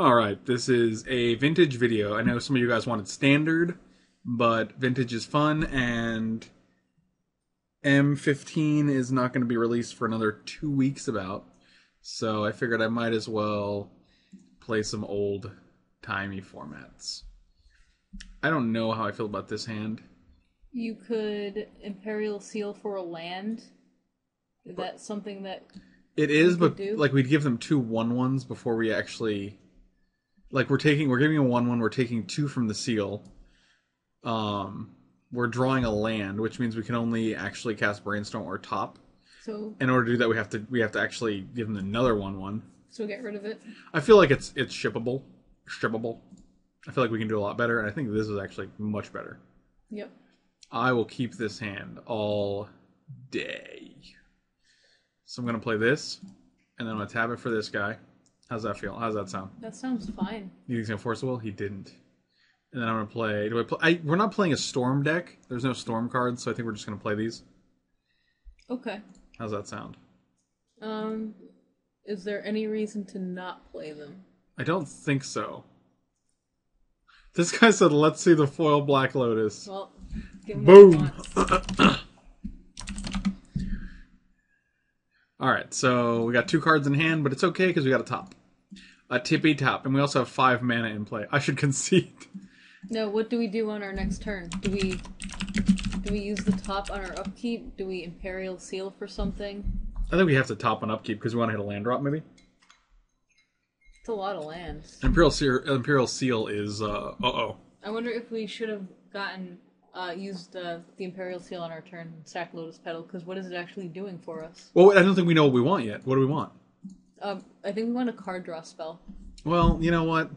Alright, this is a vintage video. I know some of you guys wanted standard, but vintage is fun, and M15 is not going to be released for another 2 weeks about. So I figured I might as well play some old-timey formats. I don't know how I feel about this hand. You could Imperial Seal for a land. Is that something that it is, but do? Like we'd give them 2 1/1s before we actually, like we're giving a 1/1. We're taking 2 from the seal. We're drawing a land, which means we can only actually cast Brainstorm or top. So in order to do that, we have to actually give them another 1/1. So get rid of it. I feel like it's shippable. I feel like we can do a lot better, and I think this is actually much better. Yep. I will keep this hand all day. So I'm going to play this, and then I'm going to tap it for this guy. How's that feel? How's that sound? That sounds fine. You think he's going to force a will? He didn't. And then I'm going to play... we're not playing a Storm deck. There's no Storm cards, so I think we're just going to play these. Okay. How's that sound? Is there any reason to not play them? I don't think so. This guy said, let's see the foil Black Lotus. Well, give him boom! what Alright, so we got 2 cards in hand, but it's okay because we got a top. A tippy top, and we also have 5 mana in play. I should concede. No, what do we do on our next turn? Do we use the top on our upkeep? Do we Imperial Seal for something? I think we have to top on upkeep because we want to hit a land drop, maybe? It's a lot of lands. Imperial Seal is, uh-oh. I wonder if we should have used the Imperial Seal on our turn and stacked Lotus Petal, because what is it actually doing for us? Well, I don't think we know what we want yet. What do we want? I think we want a card draw spell. Well, you know what?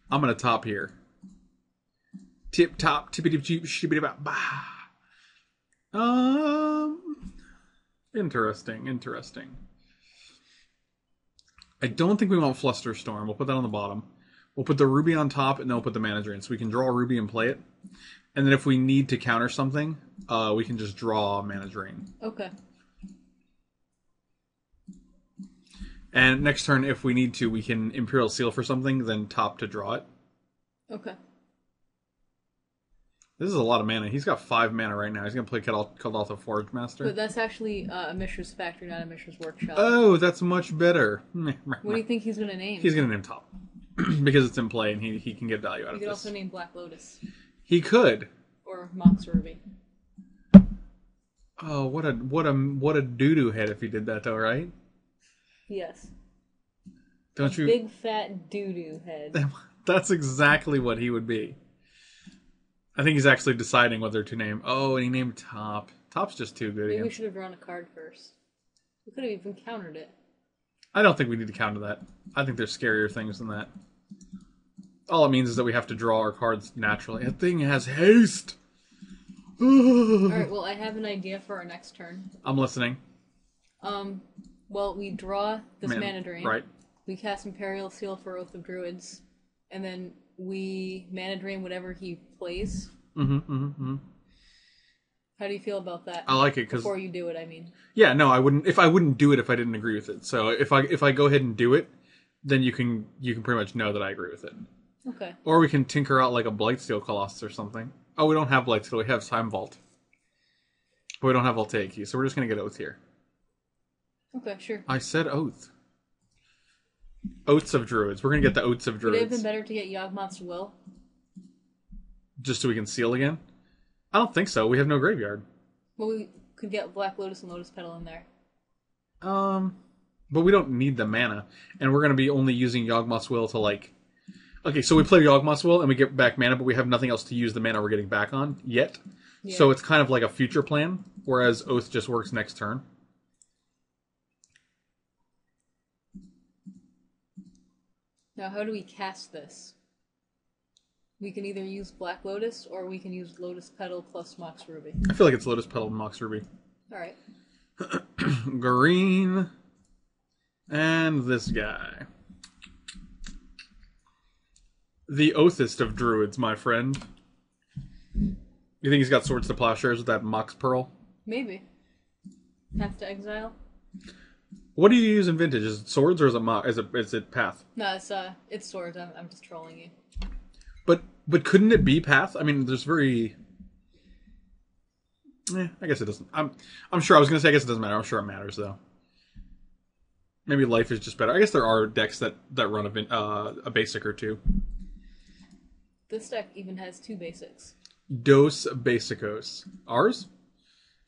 I'm going to top here. Tip top, tippity cheep, shippity bah. Interesting. I don't think we want Flusterstorm. We'll put that on the bottom. We'll put the Ruby on top, and then we'll put the Mana Drain. So we can draw a Ruby and play it. And then if we need to counter something, we can just draw Mana Drain. Okay. And next turn, if we need to, we can Imperial Seal for something, then top to draw it. Okay. This is a lot of mana. He's got 5 mana right now. He's going to play Kaldaltha Forge Master. But that's actually a Mishra's Factory, not a Mishra's Workshop. Oh, that's much better. What do you think he's going to name? He's going to name top. Because it's in play and he can get value out of this. He could also name Black Lotus. He could. Or Mox Ruby. Oh, what a doo-doo head if he did that though, right? Yes. Don't you? Big fat doo-doo head. That's exactly what he would be. I think he's actually deciding whether to name. Oh, and he named top. Top's just too good. Maybe we should have drawn a card first. We could have even countered it. I don't think we need to counter that. I think there's scarier things than that. All it means is that we have to draw our cards naturally. That thing has haste! Alright, well, I have an idea for our next turn. I'm listening. Well, we draw this Mana Drain. Right. We cast Imperial Seal for Oath of Druids. And then we Mana Drain whatever he plays. How do you feel about that? I like it because before you do it, I mean. Yeah, no, I wouldn't. If I wouldn't do it if I didn't agree with it. So if I go ahead and do it, then you can pretty much know that I agree with it. Okay. Or we can tinker out like a Blightsteel Colossus or something. Oh, we don't have Blightsteel. We have Time Vault. But we don't have Voltaic Key, so we're just gonna get Oath here. Okay, sure. I said Oath. Oaths of Druids. We're gonna get the Oaths of Druids. Would it have been better to get Yawgmoth's Will? Just so we can seal again? I don't think so. We have no graveyard. Well, we could get Black Lotus and Lotus Petal in there. But we don't need the mana. And we're going to be only using Yawgmoth's Will to, like... Okay, so we play Yawgmoth's Will and we get back mana, but we have nothing else to use the mana we're getting back on yet. Yeah. So it's kind of like a future plan, whereas Oath just works next turn. Now, how do we cast this? We can either use Black Lotus, or we can use Lotus Petal plus Mox Ruby. I feel like it's Lotus Petal and Mox Ruby. Alright. Green. And this guy. The Oathist of Druids, my friend. You think he's got Swords to Plowshares with that Mox Pearl? Maybe. Have to exile? What do you use in Vintage? Is it swords or is it Path? No, it's swords. I'm just trolling you. But couldn't it be Path? I mean, there's very. I guess it doesn't. I'm sure. I was gonna say I guess it doesn't matter. I'm sure it matters though. Maybe Life is just better. I guess there are decks that run a basic or two. This deck even has 2 basics. Dos Basicos. Ours?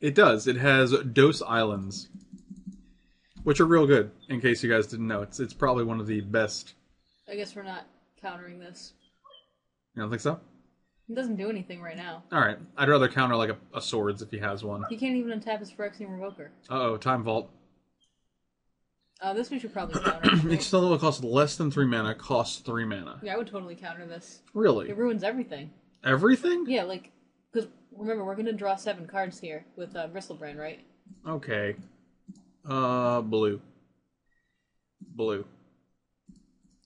It does. It has Dos Islands, which are real good. In case you guys didn't know, it's probably one of the best. I guess we're not countering this. You don't think so? It doesn't do anything right now. All right. I'd rather counter like a swords if he has one. He can't even untap his Phyrexian Revoker. Uh-oh, Time Vault. This we should probably counter. Each spell that costs less than 3 mana costs 3 mana. Yeah, I would totally counter this. Really? It ruins everything. Everything? Yeah, like, because remember, we're going to draw 7 cards here with Gristlebrand, right? Okay. Blue. Blue.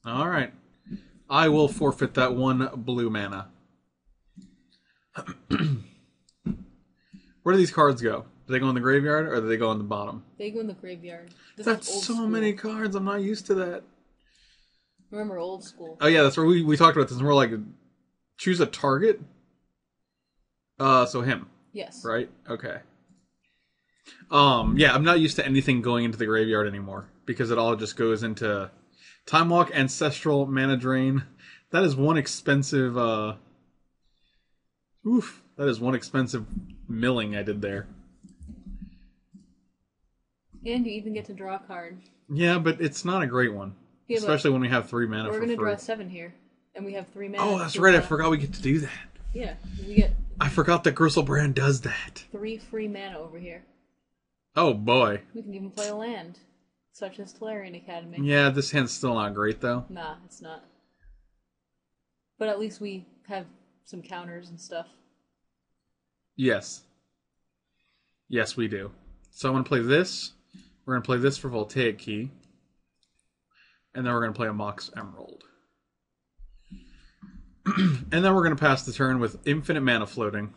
All right. I will forfeit that 1 blue mana. Where do these cards go? Do they go in the graveyard or do they go on the bottom? They go in the graveyard. That's so school. many cards. I'm not used to that. Remember old school. Oh, yeah, that's where we talked about this. We're like, choose a target? So him. Yes. Right? Okay. Yeah, I'm not used to anything going into the graveyard anymore because it all just goes into Time Walk, Ancestral, Mana Drain. That is one expensive, that is one expensive milling I did there. And you even get to draw a card. Yeah, but it's not a great one. Yeah, especially when we have 3 mana for free. We're going to draw 7 here. And we have 3 mana. Oh, that's right. I forgot we get to do that. Yeah. We get... I forgot that Gristlebrand does that. 3 free mana over here. Oh, boy. We can even play a land. Such as Tolarian Academy. Yeah, this hand's still not great, though. Nah, it's not. But at least we have some counters and stuff. Yes. Yes, we do. So I'm going to play this. We're going to play this for Voltaic Key. And then we're going to play a Mox Emerald. And then we're going to pass the turn with infinite mana floating.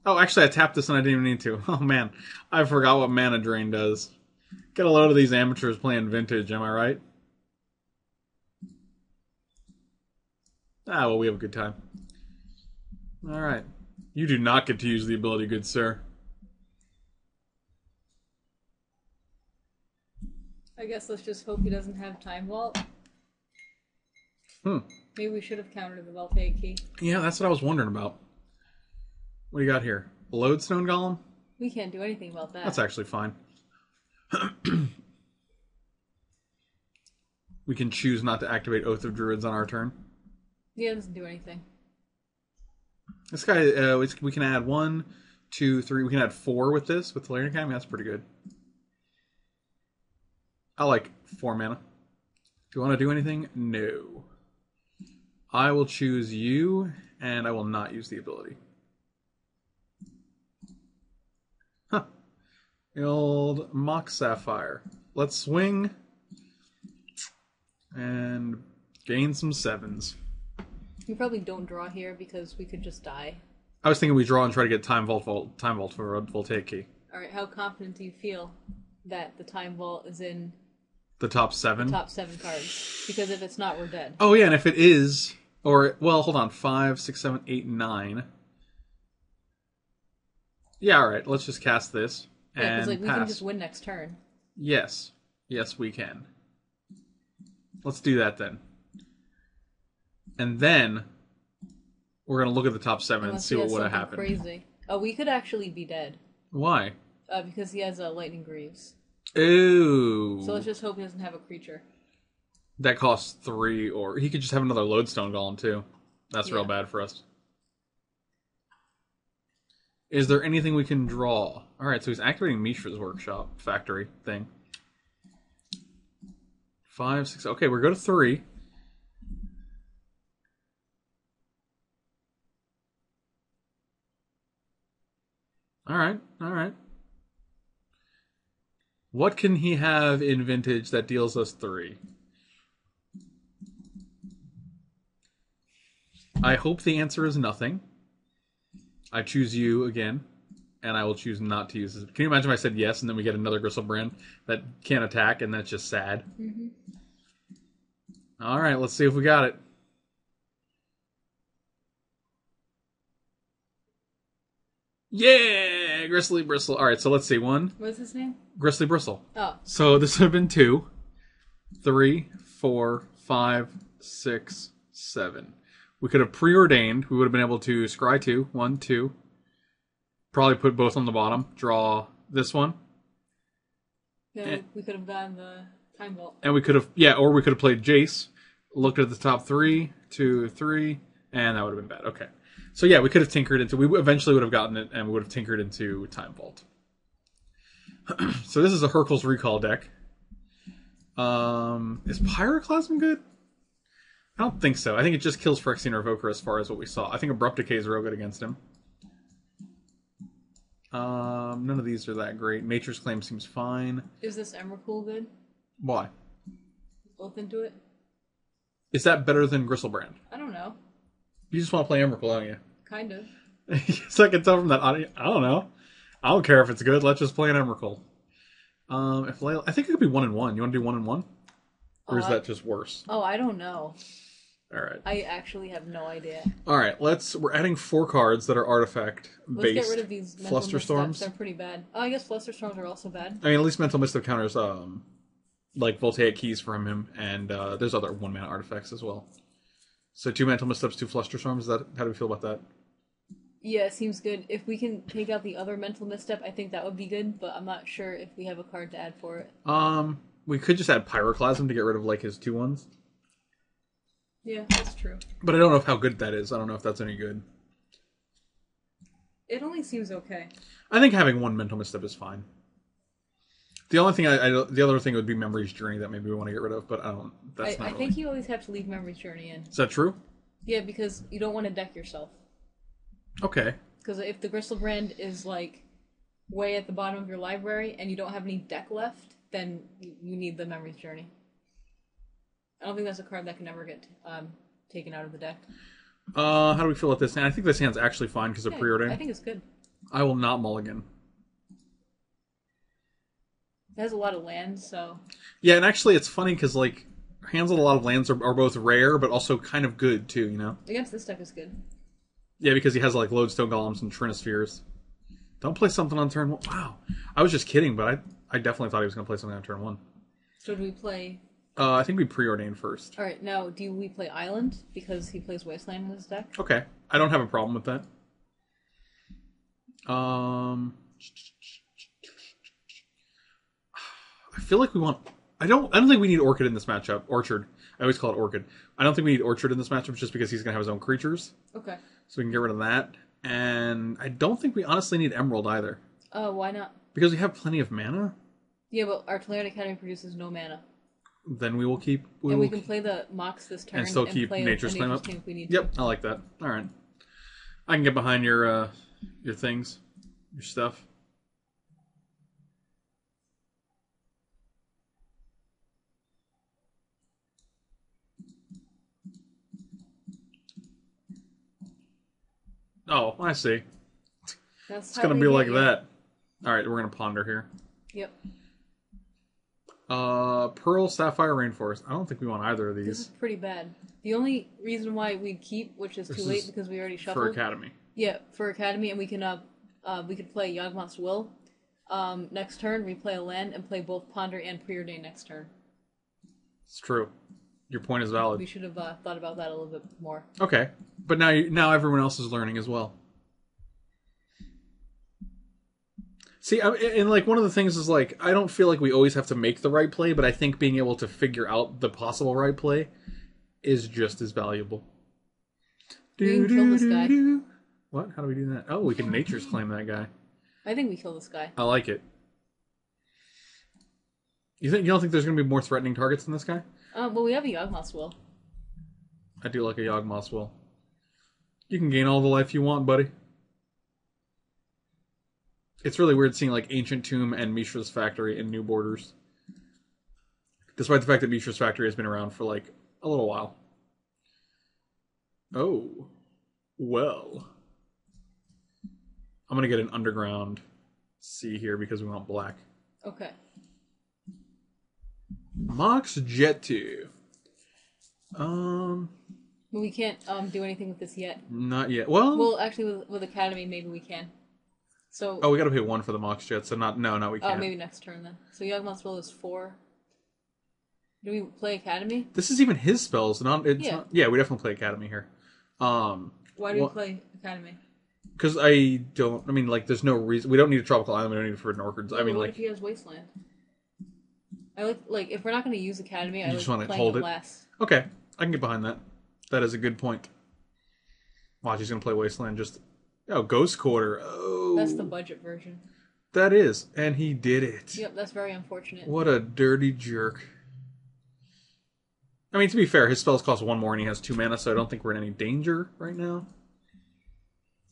Oh, actually, I tapped this and I didn't even need to. Oh, man. I forgot what Mana Drain does. Get a load of these amateurs playing Vintage, am I right? Ah, well, we have a good time. Alright. You do not get to use the ability, good sir. I guess let's just hope he doesn't have Time Vault. Maybe we should have countered the Voltaic Key. Yeah, that's what I was wondering about. What do you got here? A Lodestone Golem? We can't do anything about that. That's actually fine. We can choose not to activate Oath of Druids on our turn. Yeah, it doesn't do anything. This guy, we can add 1, 2, 3. We can add 4 with this, with Tolarian Academy. That's pretty good. I like 4 mana. Do you want to do anything? No. I will choose you, and I will not use the ability. Huh. The old Mox Sapphire. Let's swing and gain some 7s. We probably don't draw here because we could just die. I was thinking we draw and try to get Time Vault for a Voltaic Key. Alright, how confident do you feel that the Time Vault is in the top 7? The top 7 cards. Because if it's not, we're dead. Oh yeah, and if it is, or, well, hold on, 5, 6, 7, 8, 9. Yeah, alright, let's just cast this. Yeah, because we can just win next turn. Yes. Yes, we can. Let's do that then. And then we're going to look at the top 7 and see what would have happened. Crazy. Oh, we could actually be dead. Why? Because he has Lightning Greaves. Ooh. So let's just hope he doesn't have a creature. That costs 3, or he could just have another Lodestone Golem too. That's real bad for us. Is there anything we can draw? Alright, so he's activating Mishra's Workshop factory thing. 5, 6. Okay, we're going to 3. Alright, alright. What can he have in Vintage that deals us 3? I hope the answer is nothing. I choose you again. and I will choose not to use this. Can you imagine if I said yes, and then we get another Gristlebrand that can't attack, and then it's just sad? Mm-hmm. All right, let's see if we got it. Yeah, Gristly Bristle. All right, so let's see. One. What's his name? Gristly Bristle. Oh. So this would have been 2, 3, 4, 5, 6, 7. We could have preordained. We would have been able to scry 2. 1, 2. Probably put both on the bottom. Draw this one. Yeah, we could have gotten the Time Vault. And we could have, or we could have played Jace. Looked at the top 3, 2, 3, and that would have been bad. Okay. So yeah, we could have tinkered into... We eventually would have gotten it, and we would have tinkered into Time Vault. So this is a Hurkyl's Recall deck. Is Pyroclasm good? I don't think so. I think it just kills Phyrexian Revoker as far as what we saw. I think Abrupt Decay is real good against him. None of these are that great. Nature's Claim seems fine. Is this Emrakul good? Why? Both into it? Is that better than Gristlebrand? I don't know. You just want to play Emrakul, don't you? Kind of. So I can tell from that audio. I don't know. I don't care if it's good. Let's just play an Emrakul. If Layla, I think it could be 1 and 1. You want to do 1 and 1, or is that just worse? Oh, I don't know. All right. I actually have no idea. All right. We're adding 4 cards that are artifact based. Let's get rid of these mental Flusterstorms. They're pretty bad. Oh, I guess Flusterstorms are also bad. I mean, at least Mental Misstep counters like Voltaic Keys from him, and there's other 1-mana artifacts as well. So 2 Mental Missteps, 2 Flusterstorms. Is that, how do we feel about that? Yeah, it seems good. If we can take out the other Mental Misstep, I think that would be good, but I'm not sure if we have a card to add for it. We could just add Pyroclasm to get rid of like his 2 ones. Yeah, that's true. But I don't know how good that is. I don't know if that's any good. It only seems okay. I think having 1 Mental Misstep is fine. The only thing the other thing would be Memory's Journey that maybe we want to get rid of, but I don't. That's not. I think you always have to leave Memory's Journey in. Is that true? Yeah, because you don't want to deck yourself. Okay. Because if the Gristlebrand is like way at the bottom of your library and you don't have any deck left, then you need the Memory's Journey. I don't think that's a card that can ever get taken out of the deck. How do we feel about this hand? I think this hand's actually fine because of preordain. I think it's good. I will not mulligan. It has a lot of lands, so... Yeah, and actually it's funny because, like, hands with a lot of lands are both rare, but also kind of good, too, you know? Against this deck is good. Yeah, because he has, like, Lodestone Golems and Trinospheres. Don't play something on turn 1. Wow. I was just kidding, but I definitely thought he was going to play something on turn 1. So do we play... I think we preordained first. Alright, now, do we play Island? Because he plays Wasteland in his deck? Okay. I don't have a problem with that. I feel like we want... I don't think we need Orchid in this matchup. Orchard. I always call it Orchid. I don't think we need Orchard in this matchup just because he's going to have his own creatures. Okay. So we can get rid of that. And I don't think we honestly need Emerald either. Oh, why not? Because we have plenty of mana. Yeah, but our Tolarian Academy produces no mana. Then we will keep... And we can play the Mox this turn and still keep play Nature's Claim up. If we need Yep, to. I like that. All right. I can get behind your things, your stuff. Oh, I see. It's going to be like that. All right, we're going to ponder here. Yep. Pearl, Sapphire, Rainforest. I don't think we want either of these. This is pretty bad. The only reason why we'd keep, which is too late because we already shuffled. For Academy. Yeah, for Academy, and we could play Yawgmoth's Will. Next turn, we play a land and play both Ponder and Preordain next turn. It's true. Your point is valid. We should have thought about that a little bit more. Okay, but now everyone else is learning as well. See, and like one of the things is like I don't feel like we always have to make the right play, but I think being able to figure out the possible right play is just as valuable. We can kill this guy. What? How do we do that? Oh, we can Nature's Claim that guy. I think we kill this guy. I like it. You don't think there's going to be more threatening targets than this guy? Well, we have a Yawgmoth's Will. I do like a Yawgmoth's Will. You can gain all the life you want, buddy. It's really weird seeing like Ancient Tomb and Mishra's Factory in new borders. Despite the fact that Mishra's Factory has been around for like a little while. Oh. Well. I'm going to get an underground C here because we want black. Okay. Mox Jet 2. We can't do anything with this yet. Not yet. Well, actually, with Academy, maybe we can. So. Oh, we got to pay 1 for the Mox Jet, so not. No, we can't. Oh, maybe next turn then. So Yawgmoth's will is 4. Do we play Academy? This is even his spells. Not. It's yeah. Not, yeah, we definitely play Academy here. Why do we play Academy? Because I don't. I mean, like, there's no reason. We don't need a tropical island. We don't need it for Orchids. I mean, what like. if he has Wasteland? I like if we're not going to use Academy, I just like want to playing hold it it less. Okay, I can get behind that. That is a good point. Watch, he's gonna play Wasteland. Ghost Quarter. Oh, that's the budget version. That is, and he did it. Yep, that's very unfortunate. What a dirty jerk. I mean, to be fair, his spells cost 1 more, and he has 2 mana, so I don't think we're in any danger right now.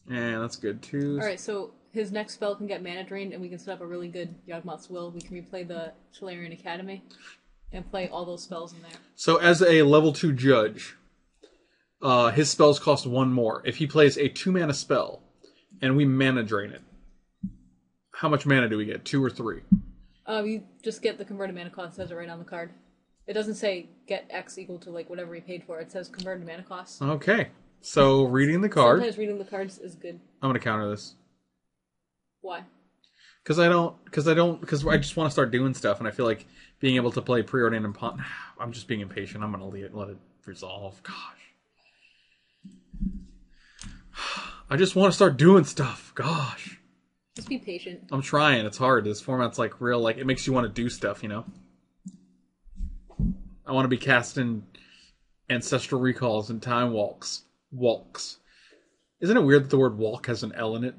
And that's good too. All right, so his next spell can get mana drained, and we can set up a really good Yawgmoth's Will. We can replay the Tolarian Academy and play all those spells in there. So as a level 2 judge, his spells cost 1 more. If he plays a 2 mana spell and we mana drain it, how much mana do we get? 2 or 3? You just get the converted mana cost. It says it right on the card. It doesn't say get X equal to like whatever he paid for. It says converted mana cost. Okay. So reading the card. Sometimes reading the cards is good. I'm going to counter this. Why? Because I just want to start doing stuff, and I feel like being able to play preordained and pawn. I'm just being impatient. I'm going to let it resolve. Gosh. I just want to start doing stuff. Gosh. Just be patient. I'm trying. It's hard. This format's like real, like, it makes you want to do stuff, you know? I want to be casting Ancestral Recalls and Time Walks. Walks. Isn't it weird that the word walk has an L in it?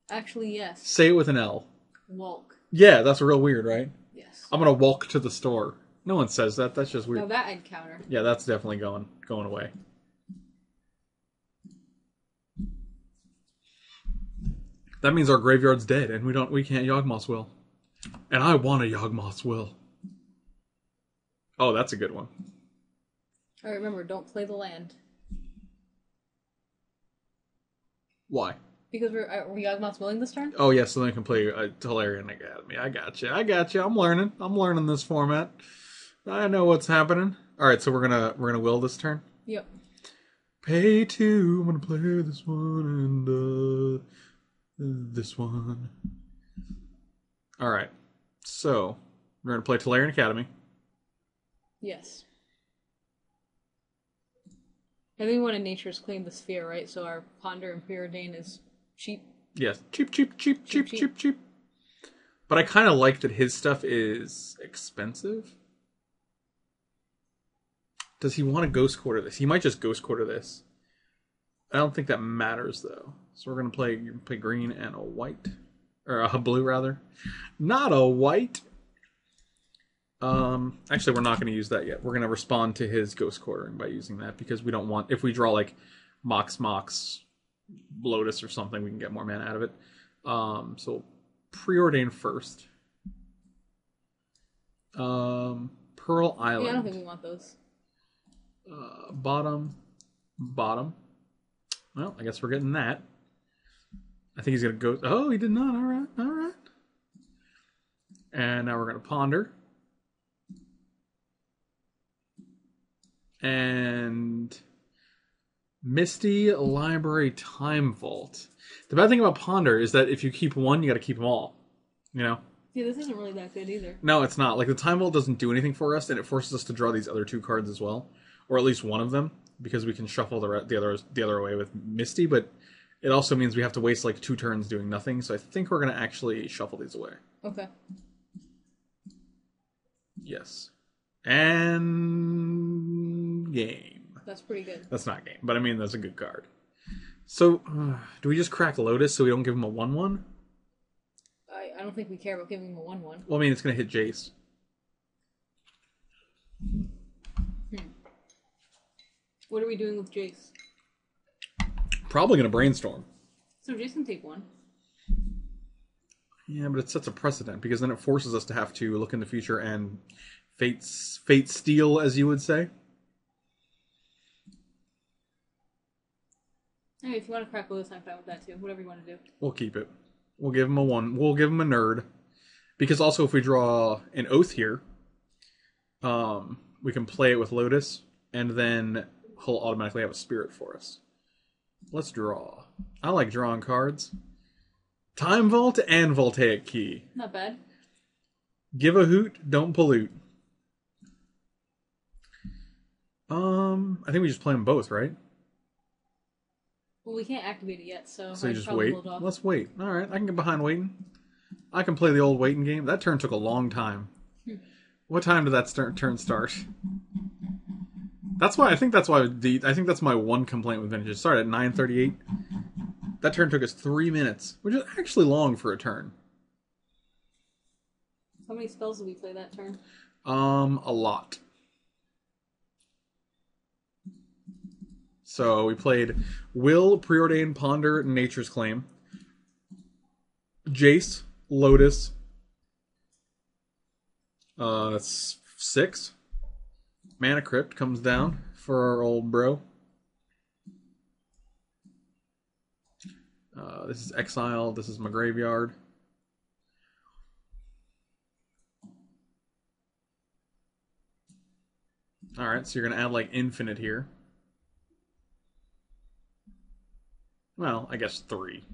Actually, yes. Say it with an L. Walk. Yeah, that's real weird, right? Yes. I'm going to walk to the store. No one says that. That's just weird. No, that I'd counter. Yeah, that's definitely going away. That means our graveyard's dead, and we can't Yawgmoth's Will. And I want a Yawgmoth's Will. Oh, that's a good one. All right, remember, don't play the land. Why? Because we're Yawgmoth's Willing this turn? Oh, yeah, so then we can play Tolarian Academy. I got you. I'm learning this format. I know what's happening. All right, so we're gonna will this turn? Yep. Pay 2. I'm gonna play this one and this one. All right, so we're gonna play Tolarian Academy. Yes. Everyone in Nature's claimed the sphere, right? So our Ponder and Preordain is cheap. Yes, cheap. But I kind of like that his stuff is expensive. Does he want to Ghost Quarter this? He might just Ghost Quarter this. I don't think that matters, though. So we're going to play green and a white. Or a blue, rather. Not a white. Actually, we're not going to use that yet. We're going to respond to his Ghost Quartering by using that. Because we don't want... If we draw, like, Mox, Lotus or something, we can get more mana out of it. So, Preordain first. Pearl Island. Yeah, I don't think we want those. Bottom. Well, I guess we're getting that. I think he's going to go... Oh, he did not. All right. And now we're going to Ponder. And... Misty Library Time Vault. The bad thing about Ponder is that if you keep one, you got to keep them all. You know? Yeah, this isn't really that good either. No, it's not. Like, the Time Vault doesn't do anything for us, and it forces us to draw these other 2 cards as well. Or at least one of them, because we can shuffle the other away with Misty, but it also means we have to waste like 2 turns doing nothing, so I think we're going to actually shuffle these away. Okay. Yes. And... game. That's pretty good. That's not game, but I mean, that's a good card. So, do we just crack Lotus so we don't give him a 1/1? I don't think we care about giving him a 1/1. Well, I mean, it's going to hit Jace. What are we doing with Jace? Probably going to Brainstorm. So Jace can take 1. Yeah, but it sets a precedent, because then it forces us to have to look in the future and fate steal, as you would say. Hey, if you want to crack Lewis, I'm fine with that too. Whatever you want to do. We'll keep it. We'll give him a 1. We'll give him a nerd. Because also if we draw an Oath here, we can play it with Lotus, and then he'll automatically have a Spirit for us. Let's draw. I like drawing cards. Time Vault and Voltaic Key. Not bad. Give a hoot, don't pollute. I think we just play them both, right? Well, we can't activate it yet, so So I you just probably wait? hold off. Let's wait. Alright, I can get behind waiting. I can play the old waiting game. That turn took a long time. What time did that turn start? That's why I think that's my one complaint with Vintage. It started at 9:38. That turn took us 3 minutes, which is actually long for a turn. How many spells did we play that turn? A lot. So we played Will, Preordained, Ponder, Nature's Claim, Jace, Lotus. That's 6. Mana Crypt comes down for our old bro. This is Exile. This is my graveyard. Alright, so you're going to add like infinite here. Well, I guess 3.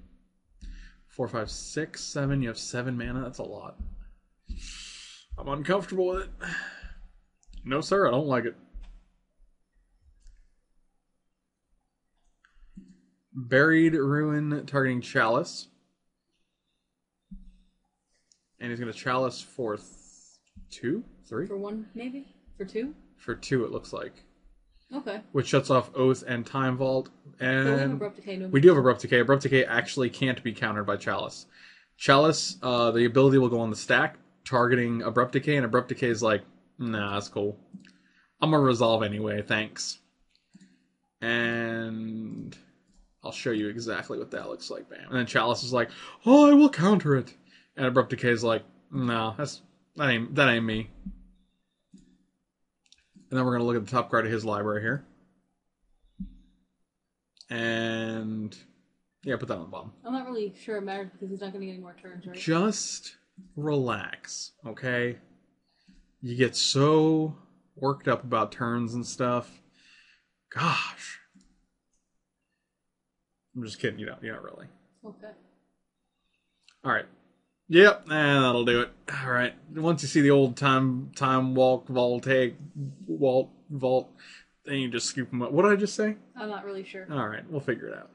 4, 5, 6, 7. You have 7 mana. That's a lot. I'm uncomfortable with it. No, sir, I don't like it. Buried Ruin targeting Chalice. And he's going to Chalice for 2? 3? For 1, maybe? For 2? For 2, it looks like. Okay. Which shuts off Oath and Time Vault. And So we have Abrupt Decay. No, we do have Abrupt Decay. Abrupt Decay actually can't be countered by Chalice. Chalice, the ability will go on the stack, targeting Abrupt Decay, and Abrupt Decay is like, nah, that's cool. I'm going to resolve anyway, thanks. And I'll show you exactly what that looks like, bam. And then Chalice is like, oh, I will counter it. And Abrupt Decay is like, no, that ain't me. And then we're going to look at the top card of his library here. And yeah, put that on the bottom. I'm not really sure it matters because he's not going to get any more turns, right? Just relax, okay? You get so worked up about turns and stuff. Gosh. I'm just kidding, you don't really. Okay. Alright. Yep, that'll do it. Alright. Once you see the old time walk, voltaic, vault, then you just scoop them up. What did I just say? I'm not really sure. Alright, we'll figure it out.